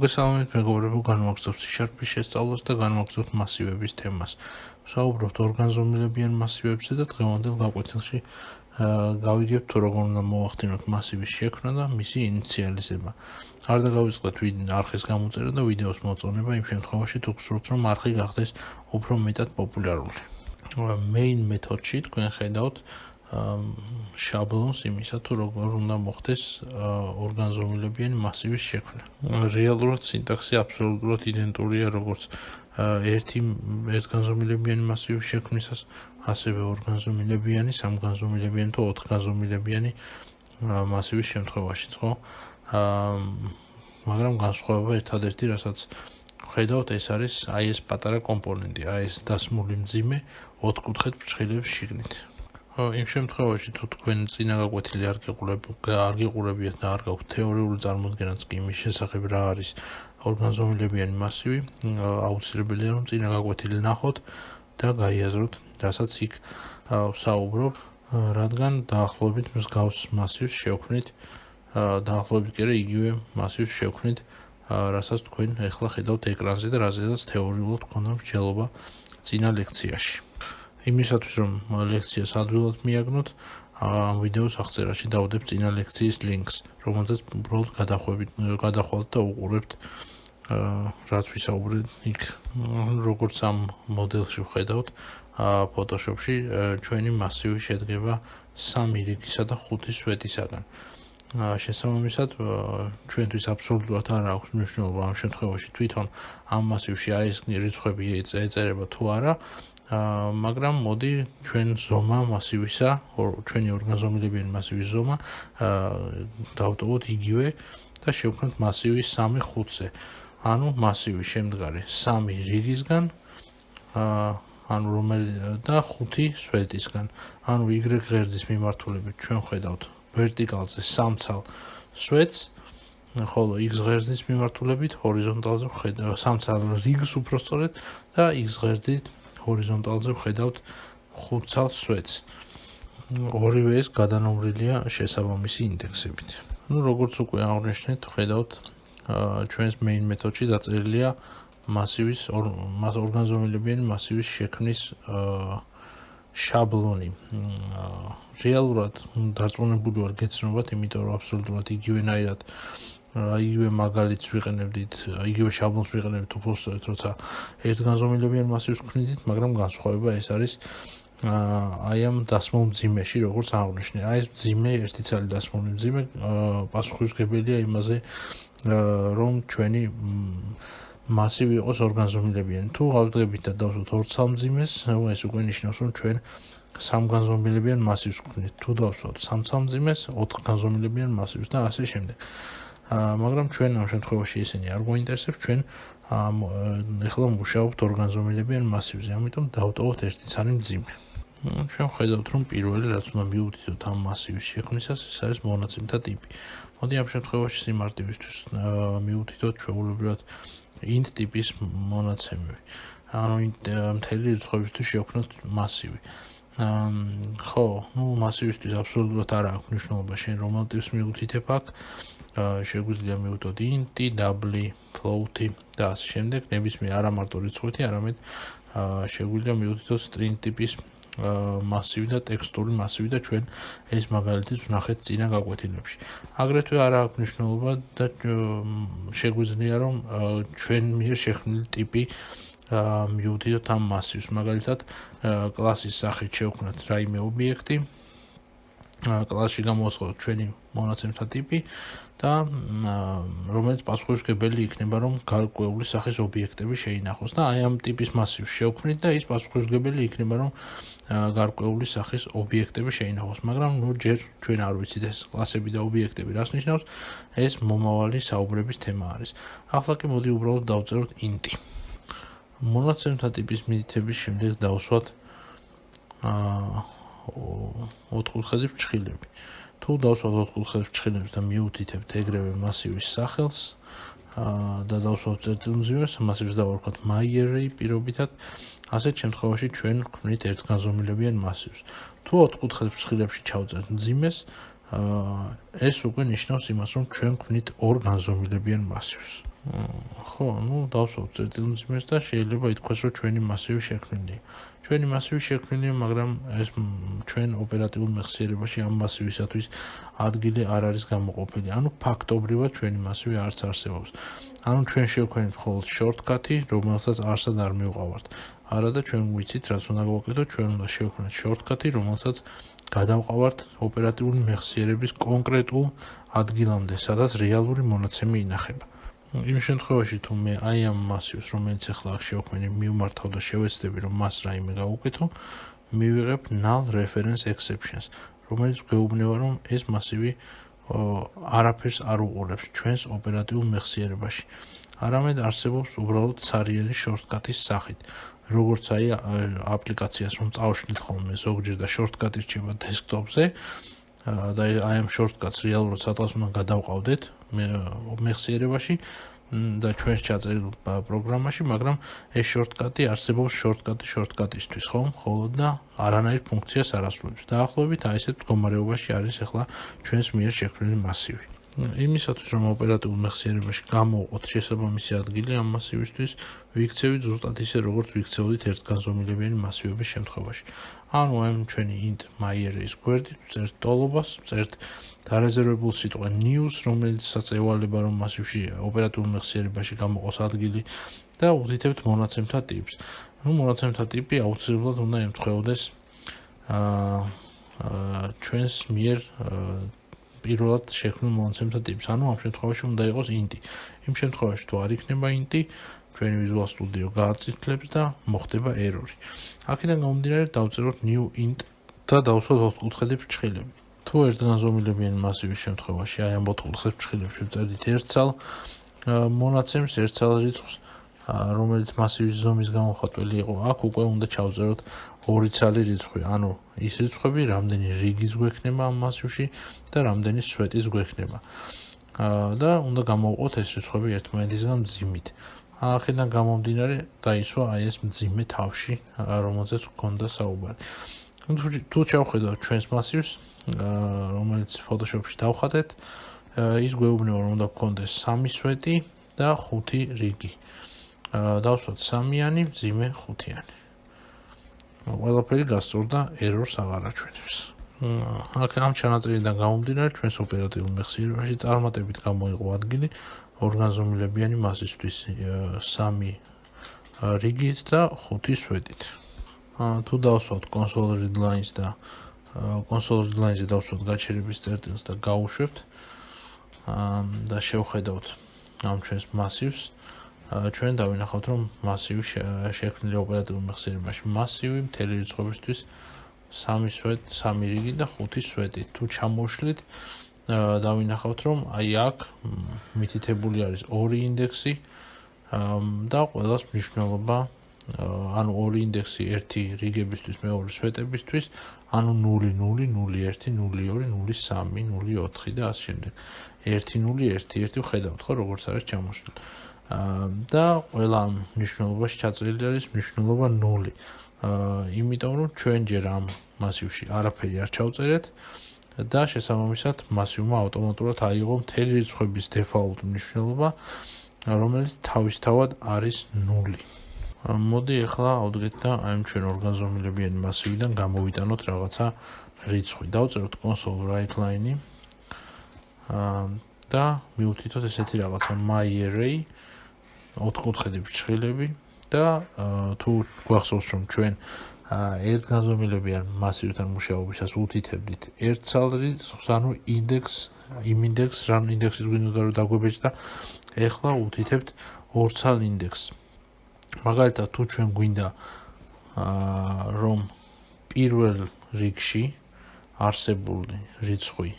მოგესალმებით მეგობრებო, განვაგრძობთ C# შესწავლას და განვაგრძობთ მასივების თემას. ვსაუბრობთ ორგანზომილებიან მასივებზე და დღევანდელ გაკვეთილში გავიგებთ თუ როგორ უნდა მოვახდინოთ მასივის შექმნა და მისი ინიციალიზება. არ დაგავიწყდეთ არხის გამოწერა და ვიდეოს მოწონება იმ შემთხვევაში თუ გსურთ რომ არხი გახდეს უფრო მეტად პოპულარული. Main მეთოდში თქვენ ხედავთ შაბლონს იმისა თუ როგორ უნდა მოხდეს ორგანზომილებიანი მასივის შექმნა. რეალურად სინტაქსი აბსოლუტურად იდენტურია როგორც ერთგანზომილებიანი მასივის შექმნისას, ასევე ორგანზომილებიანი, სამგანზომილებიანი თუ ოთხგანზომილებიანი მასივის შემთხვევაშიც, ხო? მაგრამ განსხვავება ერთადერთი, რასაც ხედავთ, ეს არის ეს პატარა კომპონენტი, ეს დასმული მძიმე ოთხკუთხედ ფრჩხილების შიგნით. იმ შემთხვევაში თუ თქვენ წინა გაკვეთილი არ გიყურებიათ და არ გაქვთ თეორიული წარმოდგენაც კი იმის შესახებ რა არის ორგანზომილებიანი მასივი, აუცილებელია რომ წინა გაკვეთილი ნახოთ და გაიაზროთ, რასაც იქ ვსაუბრობ, რადგან დაახლოებით მსგავს მასივს შევქმნით, დაახლოებით კი არა იგივე მასივს შევქმნით, რასაც თქვენ ახლა ხედავთ ეკრანზე და რაზედაც თეორიულად გქონდა მსჯელობა წინა ლექციაში. იმისათვის რომ ლექციას ადვილად მიაგნოთ, ამ ვიდეოს აღწერაში დავდებ წინა ლექციის ლინკს, რომელზეც უბრალოდ გადახვალთ და უყურებთ რაც ვისაუბრეთ იქ. როგორც ამ მოდელში ვხედავთ, Photoshop-ში ჩვენი მასივი შედგება 3 რიგისა და 5 სვეტისაგან. შესაბამისად, ჩვენთვის აბსოლუტურად არ აქვს მნიშვნელობა ამ შემთხვევაში თვითონ ამ მასივში ეს რიცხვები ეწერება თუ არა, მაგრამ მოდი ჩვენ ზომა მასივისა, ჩვენი ორგანზომილებიანი მასივის ზომა დავტოვოთ იგივე და შევქმნით მასივის 3/5-ზე. ანუ მასივი შემდგარი 3 რიგისგან, და 5 სვეტისგან. ანუ Y ღერძის მიმართულებით ჩვენ ხედავთ ვერტიკალზე 3 ცალ სვეტს, ხოლო X ღერძის მიმართულებით ჰორიზონტალზე ვხედავთ 3 ცალ რიგს უпростоრედ და X ღერძით ჰორიზონტალზე ვხედავთ 5 ცალ სვეტს. ორივე ეს გადანომრილია შესაბამისი ინდექსებით. როგორც უკვე აღნიშნეთ, ხედავთ ჩვენს main მეთოდში დაწერილია მასივის ორგანზომილებიანი მასივის შექმნის შაბლონი. რეალურად დარწმუნებული ვარ გეცნობათ, იმიტომ რომ აბსოლუტურად იგივენაირად იგივე მაგალითს ვიყენებდით, იგივე შაბლონს ვიყენებდით უბრალოდ როცა ერთგანზომილებიან მასივს ვქმნით, მაგრამ განსხვავება ეს არის ამ დასმულ მძიმეში, როგორც აღნიშნე. ეს მძიმე, ერთი ცალი დასმული მძიმე პასუხისმგებელია იმაზე, რომ ჩვენი მასივი იყოს ორგანზომილებიანი. თუ ავდგებით და დავსვათ 2 ცალ მძიმეს, ეს უკვე ნიშნავს, რომ ჩვენ სამგანზომილებიან მასივს ვქმნით. თუ დავსვათ 3 ცალ მძიმეს, 4 განზომილებიან მასივს და ასე შემდეგ. მაგრამ ჩვენ ამ შემთხვევაში ისინი არ გვაინტერესებს, ჩვენ ეხლა მუშაობთ ორგანზომილებიან მასივზე, ამიტომ დავტოვოთ ერთი ცალი მძიმე. ჩვენ ხედავთ, რომ პირველი რაც უნდა მივუთითოთ ამ მასივის შექმნისას, ეს არის მონაცემთა ტიპი. მოდი ამ შემთხვევაში სიმარტივისთვის მივუთითოთ ჩვეულებრივად int ტიპის მონაცემები. ანუ მთელი რიცხვებისთვის შევქმნოთ მასივი. ხო, მასივისთვის აბსოლუტურად არ აქვს მნიშვნელობა შენ რომელ ტიპს მიუთითებ აქ. შეგვიძლია მივუთოთ int, double, float და ასე შემდეგ. ნებისმიერ არა მარტო რიცხვითი, არამედ შეგვიძლია მივუთითოთ string ტიპის მასივი და ტექსტური მასივი და ჩვენ ეს მაგალითიც ვნახეთ წინა გაკვეთილებში. აგრეთვე არ აქვს მნიშვნელობა და შეგვიძლია რომ ჩვენ მიერ შექმნილი ტიპი მივუთითოთ ამ მასივს. მაგალითად, კლასის სახით შევქმნათ რაიმე ობიექტი, კლასში გამოვაცხადოთ ჩვენი მონაცემთა ტიპი და რომელიც პასუხისმგებელი იქნება რომ გარკვეული სახის ობიექტები შეინახოს და ამ ტიპის მასივს შევქმნით და ის პასუხისმგებელი იქნება რომ გარკვეული სახის ობიექტები შეინახოს, მაგრამ ჯერ ჩვენ არ ვიცით ეს კლასები და ობიექტები რას ნიშნავს, ეს მომავალი საუბრების თემა არის. ახლა კი მოდი უბრალოდ დავწეროთ int. მონაცემთა ტიპის მითითების შემდეგ დავსვათ 4 ფრჩხილები. თუ დავსვათ 4 ფრჩხილებს და მივუთითებთ ეგრევე მასივის სახელს და დავსვათ წერტილმძიმეს, მასივს დავარქვათ myArray პირობითად, ასეთ შემთხვევაში ჩვენ ვქმნით ერთგანზომილებიან მასივს. თუ 4 ფრჩხილებში ჩავწერთ მძიმეს, ეს უკვე ნიშნავს იმას, რომ ჩვენ ვქმნით ორგანზომილებიან მასივს. ხო, დავსვავთ წერტილმძიმეს და შეიძლება ითქვას, რომ ჩვენი მასივი შექმნილია. ჩვენი მასივი შექმნილია, მაგრამ ეს ჩვენ ოპერატიულ მეხსიერებაში ამ მასივისათვის ადგილი არ არის გამოყოფილი. ანუ ფაქტობრივად ჩვენი მასივი არც არსებობს. ანუ ჩვენ შევქმნით მხოლოდ shortcut-ი, რომელსაც არსად არ მივყავართ. არადა ჩვენ ვიცით, რაც უნდა გავაკეთოთ, ჩვენ უნდა შევქმნით shortcut-ი, რომელსაც გადავყავართ ოპერატიული მეხსიერების კონკრეტულ ადგილამდე, სადაც რეალური მონაცემი ინახება. იმ შემთხვევაში თუ მე აი ამ მასივს, რომელიც ახლა აქ შევქმნი, მივმართავ და შევეცდები, რომ მას რაიმე გავუკეთო, მივიღებ null reference exceptions, რომელიც გვეუბნება, რომ ეს მასივი არაფერს არ უყურებს ჩვენს ოპერატიულ მეხსიერებაში. არამედ არსებობს უბრალოდ ცარიელი shortcut-ის სახით. როგორც აი აპლიკაციას რომ წავშლით ხოლმე ზოგჯერ და shortcut-ი რჩება desktop-ზე და აი ამ shortcut-ს რეალურად სადღაც უნდა გადავყავდეთ მეხსიერებაში და ჩვენს ჩაწერილ პროგრამაში, მაგრამ ეს shortcut-ი არსებობს shortcut-ისთვის, ხო? მხოლოდ და არანაირ ფუნქციას არ ასრულებს. დაახლოებით აი ესეთ მდგომარეობაში არის ახლა ჩვენს მიერ შექმნილი მასივი. იმისათვის რომ ოპერატიულ მეხსიერებაში გამოვყოთ შესაბამისი ადგილი ამ მასივისთვის, ვიქცევით ზუსტად ისე, როგორც ვიქცეოდით ერთგანზომილებიანი მასივების შემთხვევაში. ანუ ამ ჩვენი int myArray-ის გვერდით ვწერთ ტოლობას, ვწერთ დარეზერვებულ სიტყვა news, რომელიცაც ევალება, რომ მასივში ოპერატიულ მეხსიერებაში გამოყოს ადგილი და ვუთითებთ მონაცემთა ტიპს. მონაცემთა ტიპი აუცილებლად უნდა ემთხვეოდეს ჩვენს მიერ პირველად შექმნილ მონაცემთა ტიპს. ანუ ამ შემთხვევაში უნდა იყოს int-ი. იმ შემთხვევაში თუ არ იქნება int-ი, ჩვენი Visual Studio გააწითლებს და მოხდება error-ი. აქედან გამომდინარე დავწეროთ new int და დავსვათ 4 ფრჩხილები. თუ ერთგანზომილებიანი მასივის შემთხვევაში აი ამ 4 ფრჩხილებში ვწერდით ერთ ცალ მონაცემს, ერთ ცალ რიცხვს, რომელიც მასივის ზომის გამოხატველი იყო, აქ უკვე უნდა ჩავწეროთ ორი ცალი რიცხვი, ანუ ის რიცხვები, რამდენი რიგის გვექნება ამ მასივში და რამდენი სვეტის გვექნება. და უნდა გამოვყოთ ეს რიცხვები ერთმანეთისგან მძიმით. აქედან გამომდინარე დაისვა აი ეს მძიმე თავში, რომელზეც გვქონდა საუბარი. თუ ჩავხედავთ ჩვენს მასივს, რომელიც Photoshop-ში დავხატეთ, ის გვეუბნება, რომ უნდა გქონდეს 3 სვეტი და 5 რიგი. დავსვათ 3-იანი, მძიმე 5-იანი. ყველაფერი გასწორდა, error-ს აღარ აჩვენებს. აქ ამ ჩანაწერიდან გამომდინარე, ჩვენს ოპერატიულ მეხსიერებაში წარმატებით გამოიყო ადგილი ორგანზომილებიანი მასისთვის 3 რიგით და 5 სვეტით. თუ დავსვათ console readlines და console readlines-ზე დავსვათ გაჩერების წერტილს და გავუშვებთ და შევხედავთ ამ ჩვენს მასივს, ჩვენ დავინახავთ, რომ მასივი შექმნილი ოპერატიულ მეხსიერებაში მასივი მთელი რიცხვებისთვის 3 რიგი და 5 სვეტი. თუ ჩამოვშლით, დავინახავთ, რომ აი აქ მითითებული არის 2 ინდექსი და ყველას მნიშვნელობა, ანუ 2 ინდექსი 1 რიგებისთვის, მეორე სვეტებისთვის, ანუ 0 0 0 1 0 2 0 3 0 4 და ასე შემდეგ. 1 0 1 1 ვხედავთ, ხო, როგორც არის ჩამოშლილი. და ყველა ამ მნიშვნელობაში ჩაწერილი არის მნიშვნელობა 0. იმიტომ რომ ჩვენ ჯერ ამ მასივში არაფერი არ ჩავწერეთ და შესაბამისად მასივმა ავტომატურად აიღო მთელი რიცხვების default მნიშვნელობა, რომელიც თავისთავად არის 0. მოდი ახლა ავდგეთ და აი ჩვენ ორგანზომილებიანი მასივიდან გამოვიტანოთ რაღაცა რიცხვი. დავწეროთ console write-line-ი და მივუთითოთ ესეთი რაღაცა myArray 4 ფრჩხილები და თუ გვახსოვს, რომ ჩვენ ერთგანზომილებიან მასივთან მუშაობისას უთითებდით ერთ ცალ რიცხვს, ანუ იმ ინდექსს, რამ ინდექსის გვინდოდა რომ დაგვებეჭდა, ეხლა უთითებთ ორ ცალ ინდექსს. მაგალითად, თუ ჩვენ გვინდა რომ პირველ რიგში არსებული რიცხვი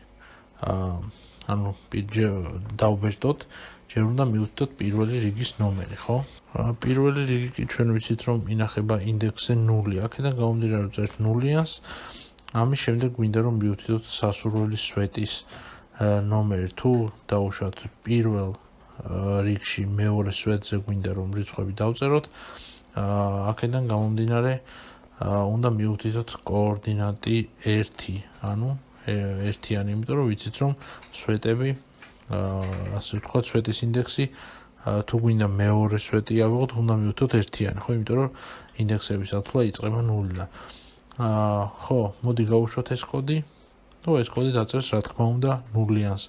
ანუ დავბეჭდოთ, ჯერ უნდა მივუთითოთ პირველი რიგის ნომერი, ხო? პირველი რიგი კი ჩვენ ვიცით, რომ ინახება ინდექსზე 0. აქედან გამომდინარე, რომ წერთ 0-იანს, ამის შემდეგ გვინდა რომ მივუთითოთ სასურველი სვეტის ნომერი. თუ დავუშვათ პირველ რიგში მეორე სვეტზე გვინდა რომ რიცხვები დავწეროთ, აქედან გამომდინარე უნდა მივუთითოთ კოორდინატი 1, ანუ ერთიანი, იმიტომ რომ ვიცით რომ სვეტები, ასე ვთქვათ, სვეტის ინდექსი თუ გვინდა მეორე სვეტი ავიღოთ, უნდა მივხვდეთ ერთიანი, ხო, იმიტომ რომ ინდექსების ათვლა იწყება ნულიდან. ხო, მოდი გავუშვათ ეს კოდი. ნუ ეს კოდი დაწერს, რა თქმა უნდა, ნულიანს,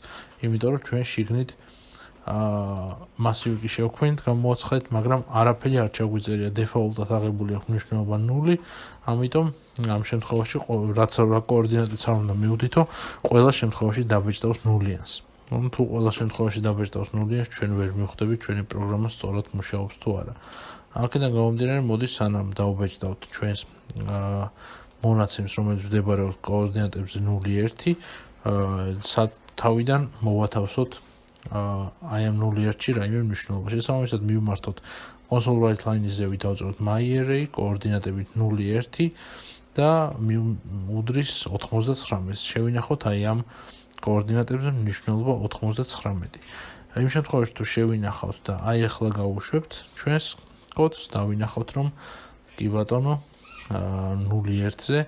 იმიტომ რომ ჩვენ შიგნით მასივი კი შევქმნით, გამოვაცხადეთ, მაგრამ არაფერი არ ჩაგვიწერია, დეფაულტად აღებული აქვს მნიშვნელობა 0, ამიტომ ამ შემთხვევაში რაც რა კოორდინატიც არ უნდა მივდითო, ყველა შემთხვევაში დაბეჭდავს ნულიანს. თუ ყველა შემთხვევაში დაბეჭდავს ნულიანს, ჩვენ ვერ მივხვდებით ჩვენი პროგრამა სწორად მუშაობს თუ არა. აქედან გამომდინარე, მოდი სანამ დავბეჭდავთ ჩვენს მონაცემს, რომელიც მდებარეობს კოორდინატებზე 0, 1, თავიდან მოვათავსოთ აი ამ 0-ში რაიმე მნიშვნელობა. შესაბამისად მივმართოთ console write line-ის ზევით დავწეროთ myArray კოორდინატებით 0, 1 და უდრის 99-ს. შევინახოთ აი ამ კოორდინატებზე მნიშვნელობა 99. იმ შემთხვევაში თუ შევინახავთ და აი ახლა გავუშვებთ ჩვენს კოდს, დავინახავთ რომ კი ბატონო 0-1-ზე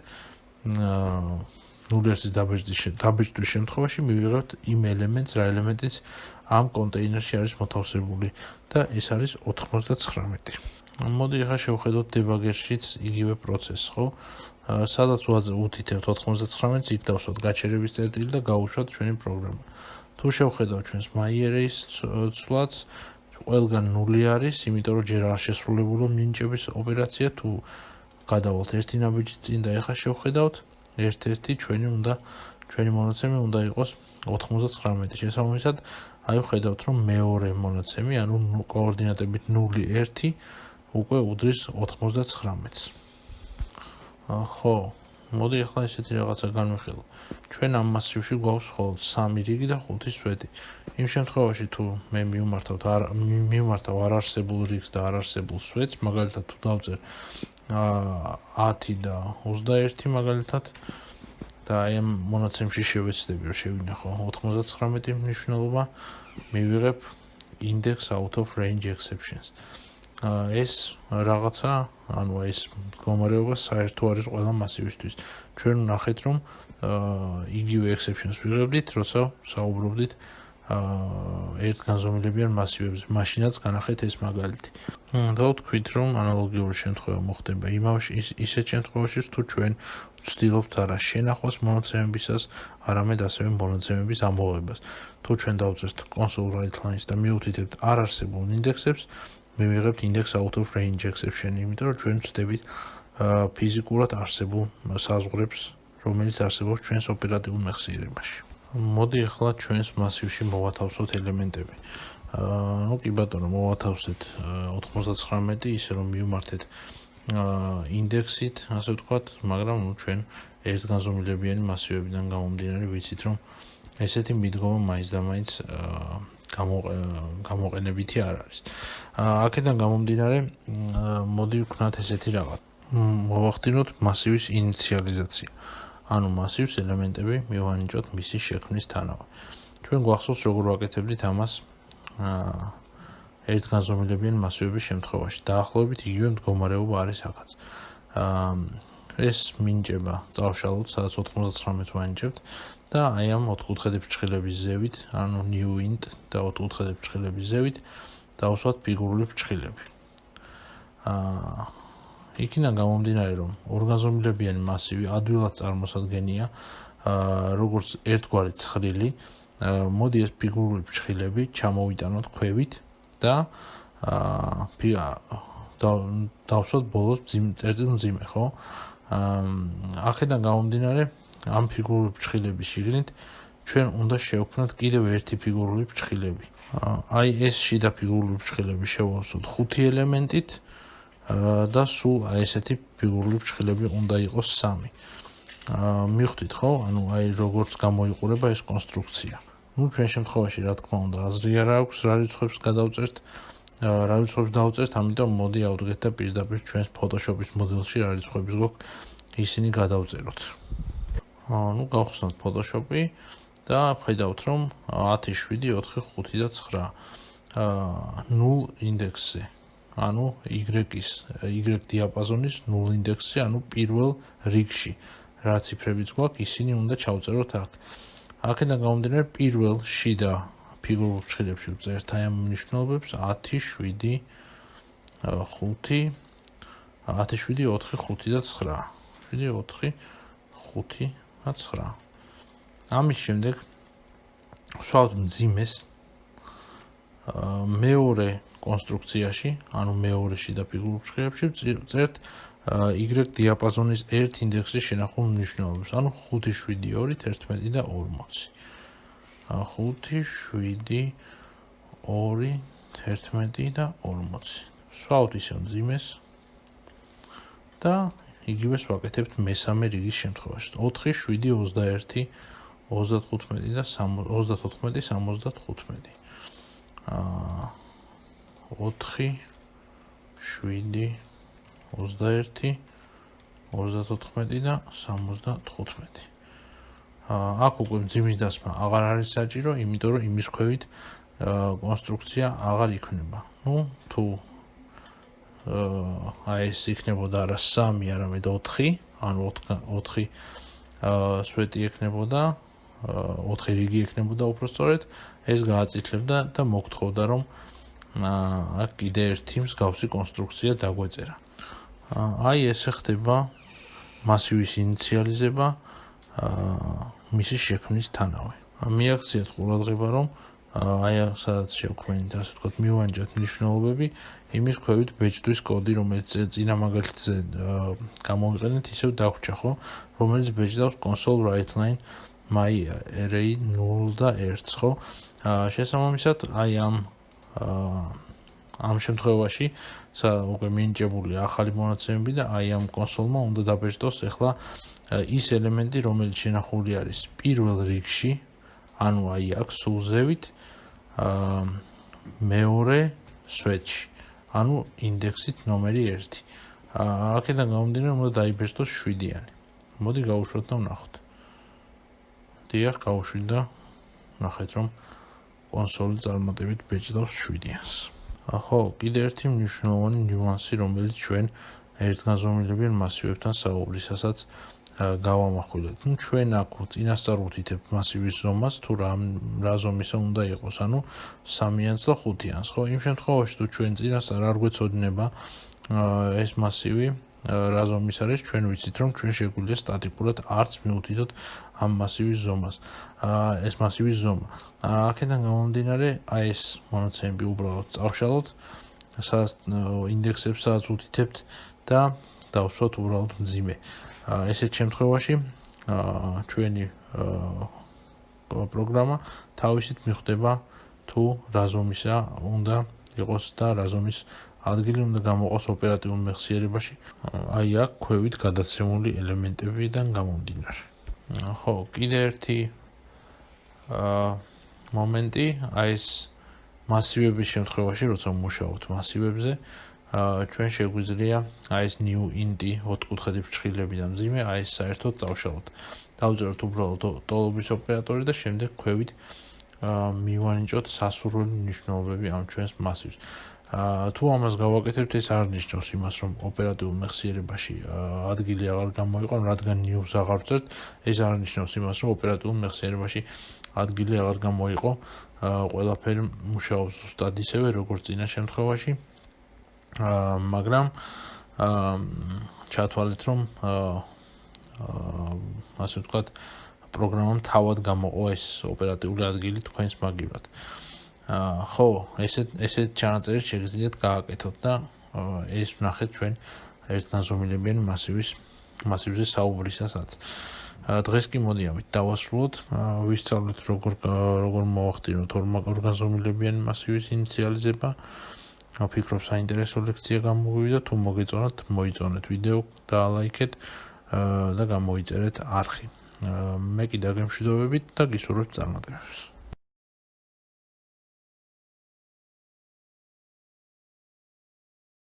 0-1-ის დაბეჭდვის შემთხვევაში მივიღებთ იმ ელემენტს, რა ელემენტიც ამ კონტეინერში არის მოთავსებული და ეს არის 99. მოდი ახლა შევხედოთ დებაგერშიც იგივე პროცესს, ხო? სადაც უთითებთ 99-ს, იქ დავსვათ გაჩერების წერტილი და გავუშვათ ჩვენი პროგრამა. თუ შევხედავთ ჩვენს myArray-ის ცვლაც, ყველგან 0 არის, იმიტომ რომ ჯერ არ შესრულებულა მინიჭების ოპერაცია, თუ გადავალთ ერთი ნაბიჯი წინ და ახლა შევხედავთ, ერთ-ერთი ჩვენი მონაცემი უნდა იყოს 99. შესაბამისად, აი ხედავთ რომ მეორე მონაცემი, ანუ კოორდინატებით 0, 1 უკვე უდრის 99-ს. ხო, მოდი ახლა ესეთი რაღაცა განვიხილო. ჩვენ ამ მასივში გვაქვს მხოლოდ 3 რიგი და 5 სვეტი. იმ შემთხვევაში თუ მე მივმართავ არარსებულ რიგს და არარსებულ სვეტს, მაგალითად თუ დავწერ 10 და 21 მაგალითად და აი ამ მონაცემში შევეცდები რომ შევინახო 99 მნიშვნელობა, მივიღებ index out of range exceptions. ეს რაღაცა, ანუ ეს მდგომარეობა საერთო არის ყველა მასივისთვის. ჩვენ ვნახეთ რომ იგივე exceptions ვიღებდით, როცა საუბრობდით ერთგანზომილებიან მასივებზე. მაშინაც განახეთ ეს მაგალითი. და ვთქვით რომ ანალოგიური შემთხვევა მოხდება ისეთ შემთხვევაში, თუ ჩვენ ვცდილობთ არა შენახვას მონაცემებისას, არამედ ასევე მონაცემების ამოღებას. თუ ჩვენ დავწერთ console write lines და მივუთითებთ არარსებულ ინდექსებს, მივიღებთ index out of range exception, იმიტომ რომ ჩვენ ვცდებით ფიზიკურად არსებულ საზღვრებს, რომელიც არსებობს ჩვენს ოპერატიულ მეხსიერებაში. მოდი ახლა ჩვენს მასივში მოვათავსოთ ელემენტები. ნუ კი ბატონო, მოვათავსეთ 99, ისე რომ მივმართეთ ინდექსით, ასე ვთქვათ, მაგრამ ნუ ჩვენ ერთგანზომილებიანი მასივებიდან გამომდინარე ვიცით, რომ ესეთი მიდგომა მაინც და მაინც გამოყენებითი არ არის. აქედან გამომდინარე, მოდი ვქნათ ესეთი რაღაც. მოვახდინოთ მასივის ინიციალიზაცია. ანუ მასივს ელემენტები მივანიჭოთ მისი შექმნის თანავე. ჩვენ გვახსოვს როგორ ვაკეთებდით ამას ერთგანზომილებიანი მასივების შემთხვევაში. დაახლოებით იგივე მდგომარეობა არის აქაც. ეს მინიჭება წავშალოთ, სადაც 99 ვანიჭებთ და აი ამ 4 ფრჩხილების ზევით, ანუ new int და 4 ფრჩხილების ზევით დავსვათ ფიგურული ფრჩხილები. იქიდან გამომდინარე, რომ ორგანზომილებიანი მასივი ადვილად წარმოსადგენია, როგორც ერთგვარი ცხრილი, მოდი ეს ფიგურული ფრჩხილები ჩამოვიტანოთ ქვევით და დავსვათ ბოლოს წერტილ მძიმე, ხო? აქედან გამომდინარე, ამ ფიგურული ფრჩხილების შიგნით ჩვენ უნდა შევქმნათ კიდევ ერთი ფიგურული ფრჩხილები. აი ეს შიდა ფიგურული ფრჩხილები შევავსოთ 5 ელემენტით და სულ აი ესეთი ფიგურული ფრჩხილები უნდა იყოს 3. მივხვდით, ხო? ანუ აი როგორც გამოიყურება ეს კონსტრუქცია. ნუ ჩვენ შემთხვევაში რა თქმა უნდა აზრი არ აქვს, რა რიცხვებს გადავწერთ, რა რიცხვებს დავწერთ, ამიტომ მოდი ავდგეთ და პირდაპირ ჩვენს Photoshop-ის მოდელში რა რიცხვების გვაქვს, ისინი გადავწეროთ. ნუ გავხსნათ Photoshop-ი და ხედავთ რომ 10, 7, 4, 5 და 9 0 ინდექსზე. ანუ y დიაპაზონის 0 ინდექსზე, ანუ პირველ რიგში. რა ციფრებიც გვაქვს, ისინი უნდა ჩავწეროთ აქ. აქედან გამომდინარე, პირველ შიდა ფიგურულ ფრჩხილებში ვწერთ აი ამ მნიშვნელობებს 10, 7, 5, 10, 7, 4, 5 და 9. 7, 4, 5 და 9. ამის შემდეგ ვსვავთ მძიმეს მეორე კონსტრუქციაში, ანუ მეორეში და ფიგურულ ფრჩხილებში ვწერთ y დიაპაზონის ერთ ინდექსის შენახულ მნიშვნელობებს, ანუ 5, 7, 2, 11 და 40. 5, 7, 2, 11 და 40. ვსვავთ ისევ მძიმეს და იგივეს ვაკეთებთ მესამე რიგის შემთხვევაში. 4, 7, 21, 35 და 34, 75. 4, 7, 21, 34 და 75. აქ უკვე მძიმის დასმა აღარ არის საჭირო, იმიტომ რომ იმის ქვევით კონსტრუქცია აღარ იქნება. თუ აი ეს იქნებოდა არა 3, არამედ 4, ანუ 4 სვეტი ექნებოდა, 4 რიგი ექნებოდა უпростоრედ, ეს გააწითლებდა და მოგთხოვდა რომ აქ კიდე ერთი მსგავსი კონსტრუქცია დაგვეწერა. აი ესე ხდება მასივის ინიციალიზება მისი შექმნის თანავე. მიაქციეთ ყურადღება რომ აი სადაც შევქმნით ასე ვთქვათ მივანჯათ მნიშვნელობები, იმის ქვევით ბეჭდვის კოდი, რომელიც წინა მაგალითზე გამოვიყენეთ, ისევ დაგვჭა, ხო? რომელიც ბეჭდავს console write line my array 0 და 1, ხო? შესაბამისად, აი ამ შემთხვევაში უკვე მინიჭებული ახალი მონაცემები და აი ამ კონსოლმა უნდა დაბეჭდოს ახლა ის ელემენტი, რომელიც შენახული არის პირველ რიგში, ანუ აი აქ სულ ზევით მეორე სვეტში, ანუ ინდექსით ნომერი 1. აქედან გამომდინარე, უნდა დაიბეჭდოს 7-იანი. მოდი გავუშვათ და ვნახოთ. დიახ, გავუშვით და ნახეთ, რომ კონსოლი წარმატებით ბეჭდავს 7-იანს. ხო, კიდე ერთი მნიშვნელოვანი ნიუანსი, რომელიც ჩვენ ერთგანზომილებიან მასივებთან საუბრისასაც გავამახვილეთ. ჩვენ აქ წინასწარ ვუთითებთ მასივის ზომას, თუ რა ზომისა უნდა იყოს, ანუ 3-იანს და 5-იანს, ხო? იმ შემთხვევაში თუ ჩვენ წინასწარ არ გვეცოდინება ეს მასივი რა ზომის არის, ჩვენ ვიცით, რომ ჩვენ შეგვიძლია სტატიკურად არც მივუთითოთ ამ მასივის ზომას. ეს მასივის ზომა. აქედან გამომდინარე, აი ეს მონაცემები უბრალოდ წავშალოთ, სადაც ინდექსებს სადაც ვუთითებთ და დავსვათ უბრალოდ მძიმე. ესეთ შემთხვევაში ჩვენი პროგრამა თავისით მიხვდება თუ რა ზომისა უნდა იყოს და რა ზომის ადგილი უნდა გამოყოს ოპერატიულ მეხსიერებაში. აი აქ ქვევით გადაცემული ელემენტებიდან გამომდინარე. ხო, კიდე ერთი მომენტი, აი ეს მასივების შემთხვევაში, როცა მუშაობთ მასივებზე, ჩვენ შეგვიძლია აი ეს new int-ი 4-კუთხედი ფრჩხილები და მძიმე, აი ეს საერთოდ წავშალოთ. დავწეროთ უბრალოდ ტოლობის ოპერატორი და შემდეგ ქვევით მივანიჭოთ სასურველი მნიშვნელობები ამ ჩვენს მასივს. თუ ამას გავაკეთებთ, ეს არ ნიშნავს იმას, რომ ოპერატიულ მეხსიერებაში ადგილი აღარ გამოიყო, რადგან new-ს აღარ ვწერთ, ეს არ ნიშნავს იმას, რომ ოპერატიულ მეხსიერებაში ადგილი აღარ გამოიყო, ყველაფერი მუშაობს ზუსტად ისევე, როგორც წინა შემთხვევაში. მაგრამ ჩათვალეთ, რომ ასე ვთქვათ, პროგრამამ თავად გამოყო ეს ოპერატიული ადგილი თქვენს მაგივრად. ხო, ესეთ ჩანაწერით შეგიძლიათ გააკეთოთ და ეს ვნახეთ ჩვენ ერთგანზომილებიანი მასივზე საუბრისასაც. დღეს კი მოდი ამით დავასრულოთ, ვისწავლეთ როგორ მოვახდინოთ ორგანზომილებიანი მასივის ინიციალიზება. ვფიქრობ საინტერესო ლექცია გამოგვივიდა, თუ მოგეწონათ, მოიწონეთ ვიდეო, დაალაიქეთ და გამოიწერეთ არხი. მე კი დაგემშვიდობებით და გისურვებთ წარმატებებს.